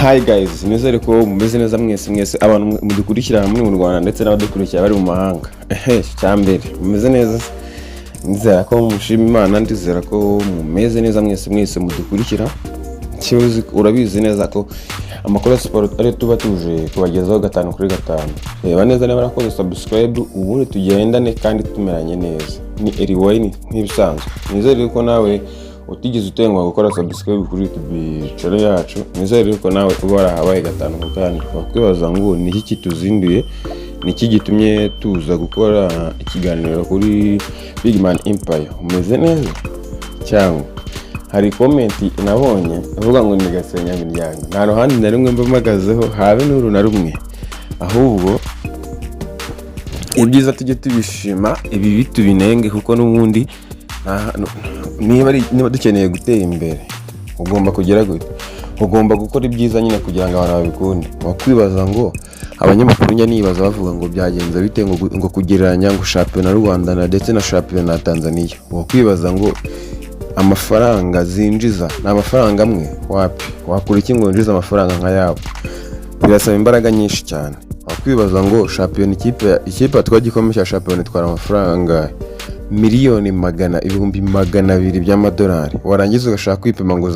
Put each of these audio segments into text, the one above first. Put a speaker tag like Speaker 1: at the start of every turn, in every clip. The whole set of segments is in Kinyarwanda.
Speaker 1: Hi guys, nizere ko mumeze neza mwese abantu mudukurikira hamwe mu Rwanda ndetse n'abadukurikira bari mu mahanga. Cyambere mumeze neza. Nizera ko mushima Imana, ndizera ko mumeze neza mwese mudukurikira. Kiyozi urabizi neza ko amakuru ya sport ari tuba tuje kubagezaho 5 kuri 5. Reba neza niba barakoze subscribe ubundi tugendane kandi tumeranye neza. Ni Eriwine nk'ibisanzwe. Nizere ko nawe utigeze utengwa gukora subscribe kuri YouTube channel yacu. Nizere ko nawe uba warahabaye 5 ku kandi wakwibaza ngo ni iki tuzinduye, ni iki gitumye tuza gukora ikiganiro kuri Big Man Empire. Umeze neza cyangwa hari comment nabonye avuga ngo nigasenya imiryango. Nta ruhande na rumwe mbamagazeho habe n'uru na rumwe, ahubwo ibyiza tujye tubishima, ibi bitubinenge kuko n'ubundi niba dukeneye gutera imbere ugomba kugera gute, ugomba gukora ibyiza nyine kugira ngo abantu babikunde. Wakwibaza ngo abanyamakuru nibaza bavuga ngo byagenze bite ngo kugereranya ngo shampiyona y'u Rwanda ndetse na shampiyona ya Tanzania. Wakwibaza ngo amafaranga zinjiza n'amafaranga amwe wapi, wakura iki ngo winjiza amafaranga nka yabo? Birasaba imbaraga nyinshi cyane. Wakwibaza ngo shampiyona ikipe twagikomeye cya shampiyona itwara amafaranga miliyoni ibihumbi 200 by'amadolari, warangiza ugashaka kwipima ngo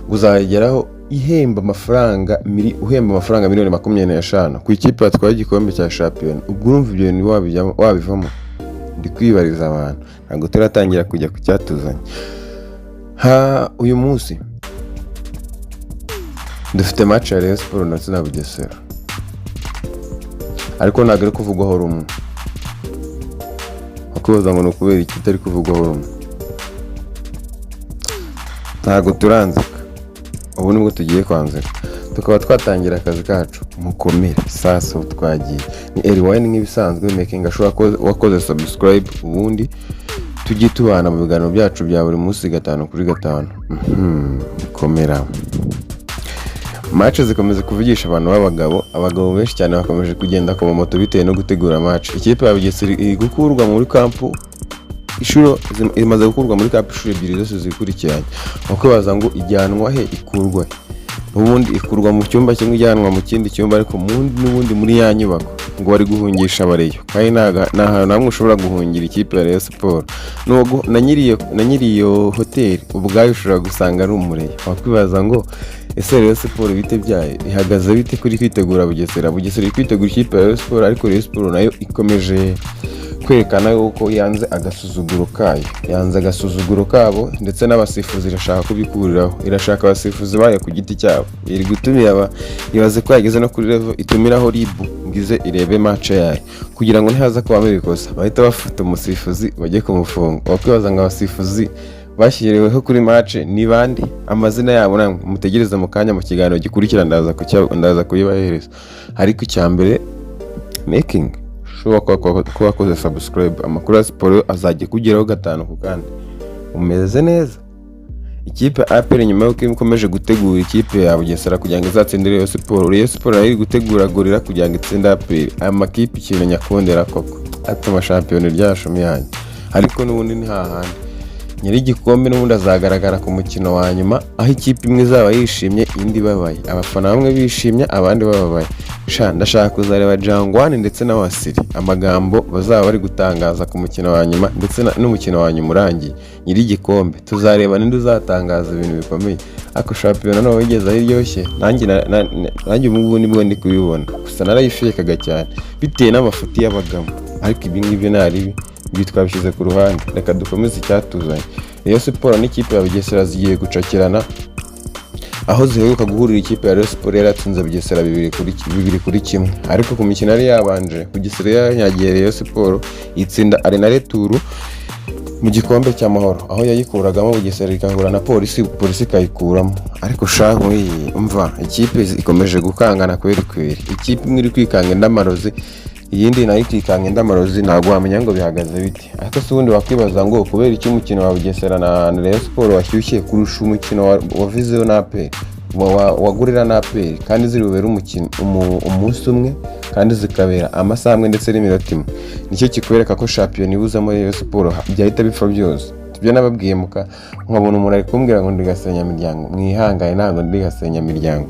Speaker 1: uzayageraho uhemba amafaranga miliyoni 25 ku ikipe yatwaye igikombe cya shampiyona. Ubwo urumva ibyo ni wabivamo? Ndi kwibariza abantu, ntabwo turatangira kujya ku cyatuzanye. Uyu munsi dufite match ya Rayon Sports ndetse na Bugesera, ariko ntabwo ari kuvugwaho rumwe. Wakwibaza ngo ni ukubera iki itari kuvugwaho rumwe? Ntabwo turanzika, ubu nibwo tugiye kwanzika, tukaba twatangira akazi kacu. Mukomere sasa twagiye. Ni Eriwine nk'ibisanzwe, making sure wakoze subscribe ubundi tujye tubana mu biganiro byacu bya buri munsi 5 kuri 5. Komera. Match zikomeza kuvugisha abantu abagabo benshi cyane bakomeje kugenda ku moto bitewe no gutegura match. Ikipe ya Bugesera iri gukurwa muri kampu ishuro imaze gukurwa muri kampu ishuro 2 zose zikurikiranye. Wakwibaza ngo ijyanwa he, ikurwa ubundi ikurwa mu cyumba kimwe ijyanwa mu kindi cyumba, ariko n'ubundi muri ya nyubako ngo bari guhungisha abareyo. Kandi nahantu namwe ushobora guhungira ikipe ya Rayon Sports na nyiriyo hotel ubwayo ushobora gusanga ari umureyo. Wakwibaza ngo ese Rayon Sports bite byayo ihagaze bite kuri kwitegura Bugesera iri kwitegura ikipe ya Rayon Sports, ariko Rayon Sports nayo ikomeje kwerekana yuko yanze agasuzuguro kabo ndetse n'abasifuzi irashaka kubikuriraho. Irashaka abasifuzi bayo ku giti cyabo, iri gutumira ibaze ko yageze no kuri level itumiraho RIB ngize irebe match yayo kugira ngo ntihaza kubamo ibikosa bahita bafata umusifuzi bajye kumufunga. Wakwibaza ngo abasifuzi bashyiriweho kuri match ni bandi? Amazina yabo namwe mutegereza mu kanya mu kiganiro gikurikira ndaza kuyibahereza. Ariko icyambere making sure ko wakoze subscribe, amakuru ya siporo azajya kugeraho 5 ku kandi. Umeze neza. Ikipe APR nyuma yuko ikomeje gutegura ikipe ya Bugesera kugira ngo izatsindire Rayon Sports. Rayon Sports iri gutegura Gorilla kugira ngo itsinde APR. Aya makipe ikintu nyakondera koko atuma shampiyona ryashumi yanyu, ariko n'ubundi ni hahandi nyiri igikombe n'ubundi azagaragara ku mukino wa nyuma, aho ikipe imwe izaba yishimye indi babaye, abafana bamwe bishimye abandi bababaye. Ndashaka kuzareba Jangwani ndetse na Wasiri amagambo bazaba bari gutangaza ku mukino wa nyuma ndetse n'umukino wa nyuma urangiye nyiri igikombe. Tuzareba ninde uzatangaza ibintu bikomeye, ako shampiyona no wigeze aho iryoshye. Nanjye ubu nibwo ndi kubibona, gusa narayifekaga cyane bitewe n'amafuti y'abagamo, ariko ibi ngibyo nari bitwabishyize ku ruhande. Reka dukomeze icyatuzanye. Rayon Sports n'ikipe ya Bugesera zigiye gucakirana, aho ziheruka guhurira ikipe ya Rayon Sports yaratsinze Bugesera 2-1, ariko ku mikino yari yabanje Bugesera yanyagiye Rayon Sports itsinda Arena Retour mu gikombe cy'amahoro, aho yayikuragamo Bugesera ikahura na polisi kayikuramo. Ariko shaho umva ikipe ikomeje gukangana kweri. Ikipe imwe iri kwikanga indamarozi, iyindi nayo ikikanga indamarozi, ntabwo wamenya ngo bihagaze bite. Ariko se ubundi wakwibaza ngo kubera iki umukino wa Bugesera na Rayon Sports washyushye kurusha umukino wa Vision na APR wa Gorilla na APR, kandi ziri bubera umukino umunsi umwe kandi zikabera amasaha amwe ndetse n'iminota imwe? Nicyo kikwereka ko shampiyona ibuzamo Rayon Sports byahita bipfa byose. ibyo nababwiye nkabona umuntu ari kumbwira ngo ndigasenya miryango, mwihangane ntabwo ndigasenya miryango,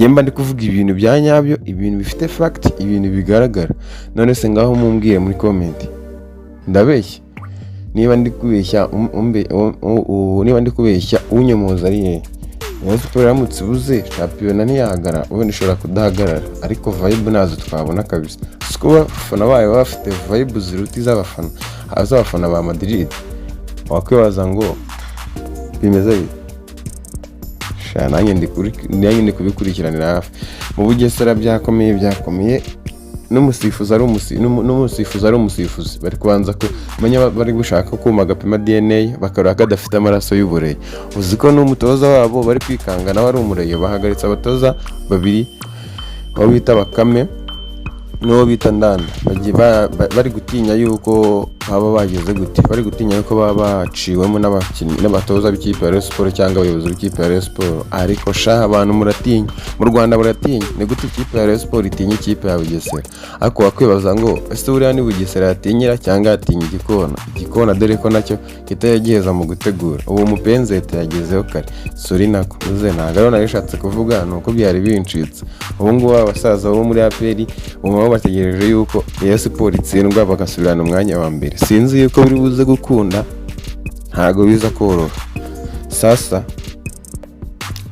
Speaker 1: mba ndi kuvuga ibintu bya nyabyo, ibintu bifite fact, ibintu bigaragara. None se ngaho mumbwire muri comment ndabeshya? Niba ndi kubeshya unyomoza ari he? Rayon Sports iramutse ibuze shampiyona ntiyahagarara, ubundi ishobora kudahagarara, ariko vibe nazo twabona kabisa. Siko abafana bayo bafite vibe ziruta iz'abafana ba Madrid. Wakwibaza ngo bimeze bite? Nanjye ndi kubikurikiranira hafi. Mu Bugesera byakomeye n'umusifuzi ari umusifuzi bari kubanza kumenya, bari gushaka kuma agapima DNA bakarura kadafite amaraso y'ubureyo. Uzi ko n'umutoza wabo bari kwikangana wari umureyo, bahagaritse abatoza babiri aho bita Bakame n'uwo bita Ndanda, bari gutinya yuko baba bageze gute, bari gutinya yuko baba baciwemo n'abatoza b'ikipe ya Rayon Sports cyangwa abayobozi b'ikipe ya Rayon Sports. Ariko abantu muratinya, mu Rwanda buratinya. Ni gute ikipe ya Rayon Sports itinya ikipe ya Bugesera? Ariko wakwibaza ngo ese buriya ni Bugesera yatinyira cyangwa yatinya Igikona, dore ko nacyo kitayagiheza mu gutegura. Ubu Mupenzete yagezeho kare, sori nako muze ntabwo ari narishatse kuvuga, nuko byari bincitse. Ubu ngubu abasaza bo muri APR ubu bategereje yuko Rayon Sports itsindwa bagasubirana umwanya wa mbere. Sinzi yuko biri buze gukunda, ntago biza koroha. Sasa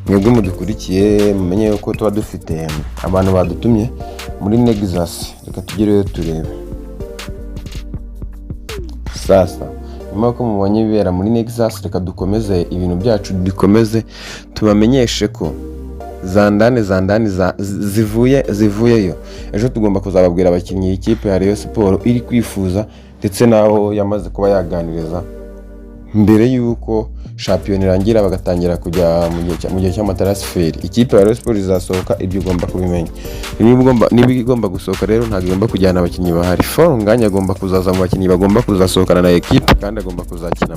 Speaker 1: mwebwe mudukurikiye mumenye yuko tuba dufite abantu badutumye muri Nexus, reka tugereyo turebe. Sasa nyuma ko mubonye bibera muri Nexus, reka dukomeze ibintu byacu, dukomeze tubamenyeshe ko zandane zivuyeyo. Ejo tugomba kuzababwira abakinnyi ikipe ya Rayon Sports iri kwifuza, ndetse naho yamaze kuba yaganiriza mbere yuko shampiyona irangira bagatangira kujya mu gihe cy'amatransferi. Ikipe ya Rayon Sports izasohoka, ibyo ugomba kubimenya. Niba igomba gusohoka rero ntabwo igomba kujyana abakinnyi bahari. Nganya agomba kuzaza mu bakinnyi bagomba kuzasohokana na ekipe, kandi agomba kuzakina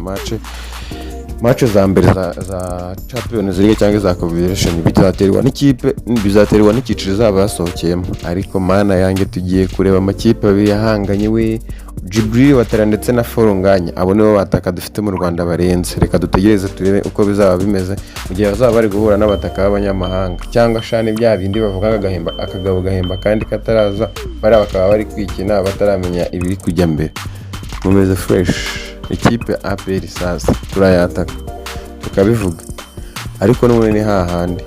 Speaker 1: match za mbere za Champions League cyangwa za Confederation. Bizaterwa n'icyiciro zaba yasohokeyemo. Ariko mana yanjye tugiye kureba amakipe abiri yahanganye, we Djibril Watara ndetse na Nganya, abo nibo bataka dufite mu Rwanda barenze. Reka dutegereze turebe uko bizaba bimeze mu gihe bazaba bari guhura n'abataka b'abanyamahanga, cyangwa shani bya bindi bavuga akagabo gahemba kandi kataraza, bari bakaba bari kwikina bataramenya ibiri kujya mbere. Mumeze fresh. Ikipe APR sasa turayataka tukabivuga, ariko n'ubundi ni hahandi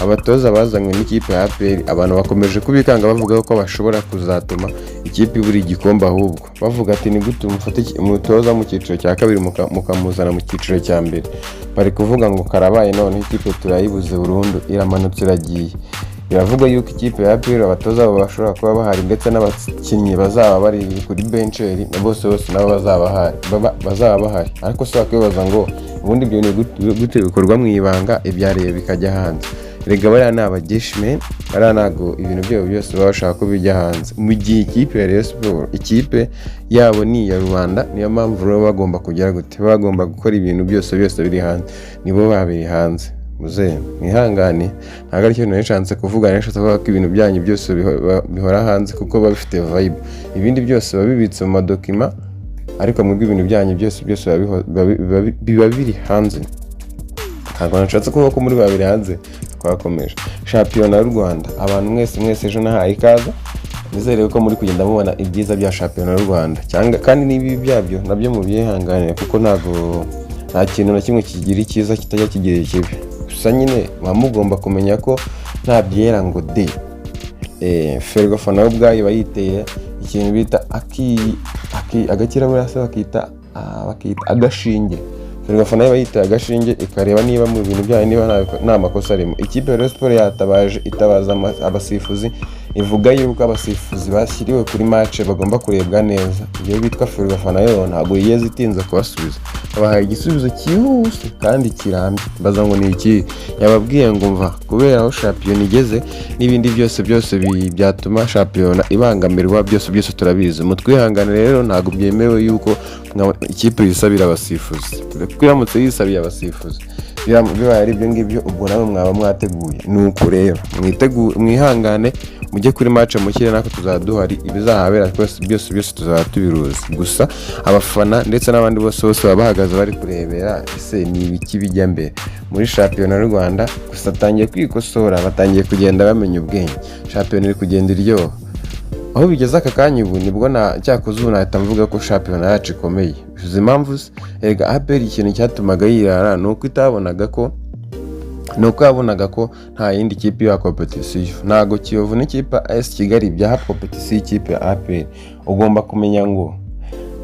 Speaker 1: abatoza bazanywe n'ikipe ya APR. Abantu bakomeje kubikanga bavuga ko bashobora kuzatuma ikipe ibura igikombe, ahubwo bavuga ati ni gute umufate umutoza mu cyiciro cya kabiri mukamuzana mu cyiciro cya mbere. Bari kuvuga ngo karabaye, none ikipe turayibuze burundu, iramanutse iragiye. Biravugwa yuko ikipe ya APR abatoza abo bashobora kuba bahari, ndetse n'abakinnyi bazaba bari kuri bencheri na bose nabo bazaba bahari. Ariko se wakwibaza ngo ubundi ibyo ni gute bikorwa mu ibanga, ibyareye bikajya hanze? Rega bariya ni abageshime, bariya ntabwo ibintu byabo byose baba bashaka ko bijya hanze. Mu gihe ikipe ya Rayon Sports ikipe yabo ni iya rubanda, niyo mpamvu rero bagomba kugira gute, bagomba gukora ibintu byose biri hanze, nibo babiri hanze. Muze mwihangane, ntabwo ari cyo nishatse kuvuga, nishatse kuvuga ko ibintu byanyu byose bihora hanze kuko baba bifite vibe. Ibindi byose baba bibitse mu madokima, ariko mwebwe ibintu byanyu byose biba biri hanze. Ntabwo nashatse kuvuga ko muri babiri hanze. Twakomeje shampiyona y'u Rwanda. Abantu mwese ejo nahaye ikaze, nizere ko muri kugenda mubona ibyiza bya shampiyona y'u Rwanda, kandi n'ibi byabyo nabyo mubyihanganire, kuko nta kintu na kimwe kigira icyiza kitajya kigira ikibi. Gusa nyine mugomba kumenya ko nta byera ngo de. Ferwafa nawe ubwayo bayiteye ikintu bita agakira burase bakita agashinge. Ferwafa nayo bayiteye agashinge ikareba niba mu bintu byayo niba nta makosa arimo. Ikipe ya Rayon Sports itabaza abasifuzi, ivuga yuko abasifuzi bashyiriwe kuri match bagomba kurebwa neza. Iyo bitwa Ferwafa nayo ntabwo yigeze itinze kubasubiza, babahaye igisubizo cyihuse kandi kirambye. Baza ngo ni iki, yababwiye ngo mva kubera aho shampiyona igeze n'ibindi byose byatuma shampiyona ibangamirwa, byose turabizi. Mutwihangane rero, ntabwo byemewe yuko ikipe yisabira abasifuzi. Twiramutse yisabiye abasifuzi bibaye ari ibyo ngibyo, ubwo nawe mwaba mwateguye. Nuko rero mwihangane, mujye kuri match mukire nako tuzaduhari, ibizahabera byose tuzaba tubiruzi. Gusa abafana ndetse n'abandi bose baba bahagaze bari kurebera ese ni ibiki bijya mbere muri shampiyona y'u Rwanda. Gusa atangiye kwikosora, batangiye kugenda bamenya ubwenge, shampiyona iri kugenda iryoha. Aho bigeze aka kanya ubu nibwo cyakoze ubu nahita mvuga ko shampiyona yacu ikomeye. Bivuze impamvu erega APR ikintu cyatumaga yirara nuko yabonaga ko nta yindi kipe ya competition. Ntago Kiyovu n'ikipe AS Kigali byaha competition ikipe ya APR. Ugomba kumenya ngo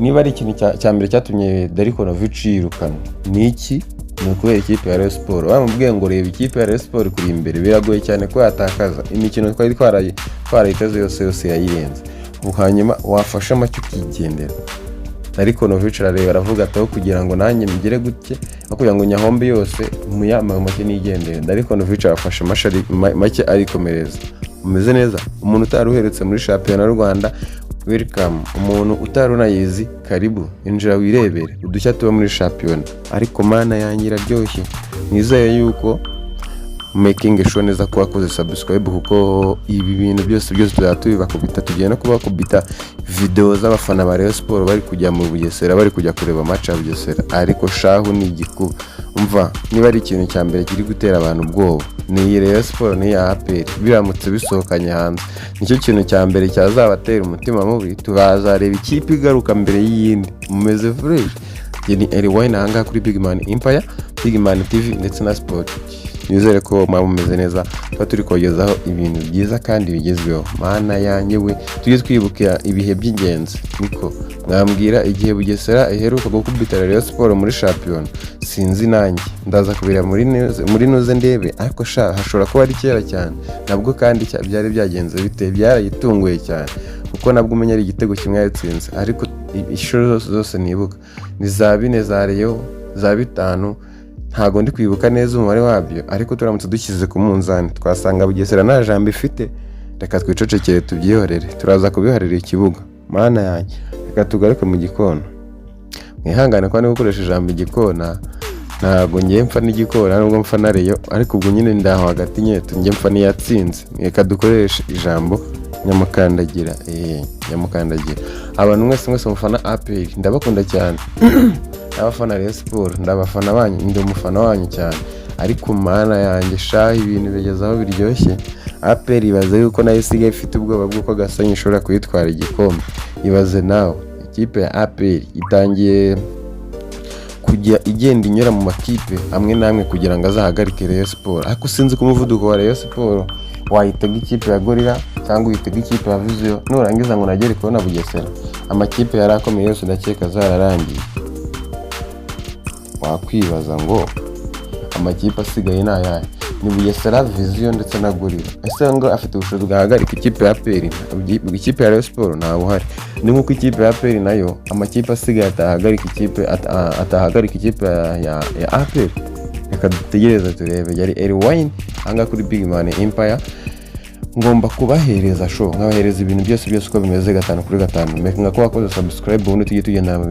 Speaker 1: niba ari ikintu cya mbere cyatumye Darikonovic yirukanwa ni iki, ni ukubera ikipe ya Rayon Sport. Bamubwiye ngo reba ikipe ya Rayon Sport kuri imbere, biragoye cyane ko yatakaza imikino twari twarayiteze yose yayirenze. Hanyuma wafasha make ukigendera. Darikonovic arareba aravuga ataho kugira ngo nanjye migire gutye no kugira ngo nyahombe yose muyama make nigendere. Darikonovic afashe make arikomereza. Umeze neza, umuntu utaruheretse muri shampiyona y'u Rwanda, welcome. Umuntu utarunayizi, karibu injira wirebere udushya tuba muri shampiyona. Ariko mana yanjye iraryoshye, nizeye yuko making sure neza ko wakoze subscribe, kuko ibi bintu byose tuzatubibakubita, tugenda kubakubita video z'abafana ba Rayon Sport bari kujya mu Bugesera, bari kujya kureba match ya Bugesera. Ariko shahu ni igikuba. Umva, niba ari ikintu cya mbere kiri gutera abantu ubwoba ni Rayon Sport ni ya APR, biramutse bisohokanye hanze nicyo kintu cya mbere cyazabatera umutima mubi. Tubazareba ikipe igaruka mbere y'iyindi, mumeze fresh. Ni Rewind ahanga kuri Big Man Empire, Big Man TV ndetse na Sport. Nizere ko mumeze neza, tuba turi kogezaho ibintu byiza kandi bigezweho. Mana yanjye we, tujye twibukira ibihe by'ingenzi. Niko mwambwira igihe Bugesera iheruka gukubita Rayon Sport muri shampiyona, sinzi nanjye ndaza kubira muri nuze ndebe. Ariko hashobora kuba ari kera cyane nabwo, kandi byari byagenze bite, byarayitunguye cyane kuko nabwo umenya ari igitego kimwe yatsinze. Ariko ishuri zose nibuka ni za 4 za Rayon, za 5, ntago ndi kwibuka neza umubare wabyo. Ariko turamutse dushyize ku munzani twasanga Bugesera nta jambo ifite, reka twicecekere tubyihorere, turaza kubiharira ikibuga. Mana yanjye, reka tugaruke mu gikona. Mwihangane ko gukoresha ijambo igikona, ntago ngiye mpfa n'igikona nubwo mpfa na Rayon, ariko ubwo nyine ndaho hagati nyeto ngiye mpfa n'iyatsinze. Reka dukoreshe ijambo nyamukandagira. Nyamukandagira. Abantu mwese mufana APR ndabakunda cyane. Abafana Rayon Sport ndabafana banyu, ndi umufana wanyu cyane. Ariko mana yanjye shahi ibintu bigezaho biryoshye. APR ibaze yuko nayo isigaye ifite ubwoba bw'uko Gasanyi ishobora kuyitwara igikombe. Ibaze nawe, ikipe ya APR itangiye kujya igenda inyura mu makipe amwe namwe kugira ngo azahagarike Rayon Sport. Ariko sinzi ku muvuduko wa Rayon Sport wahitega ikipe ya Gorilla cyangwa uhitega ikipe ya Vision, nurangiza ngo nagere kubona Bugesera. Amakipe yarakomeye yose ndakeka zararangiye. Wakwibaza ngo amakipe asigaye n'ayahe? Ni Bugesera, Vision ndetse na Gorilla. Ese ngo afite ubushobozi bwahagarika ikipe ya APR? Ikipe ya Rayon Sport nta buhari. Ni nkuko ikipe ya APR nayo amakipe asigaye atahagarika ikipe ya APR. Reka dutegereze turebe. Yari Rewind ahanga kuri Big Man Empire. Ngomba kubahereza show, nkabahereza ibintu byose uko bimeze 5 kuri 5. Meka ko wakoze subscribe ubundi tujye tugendana mu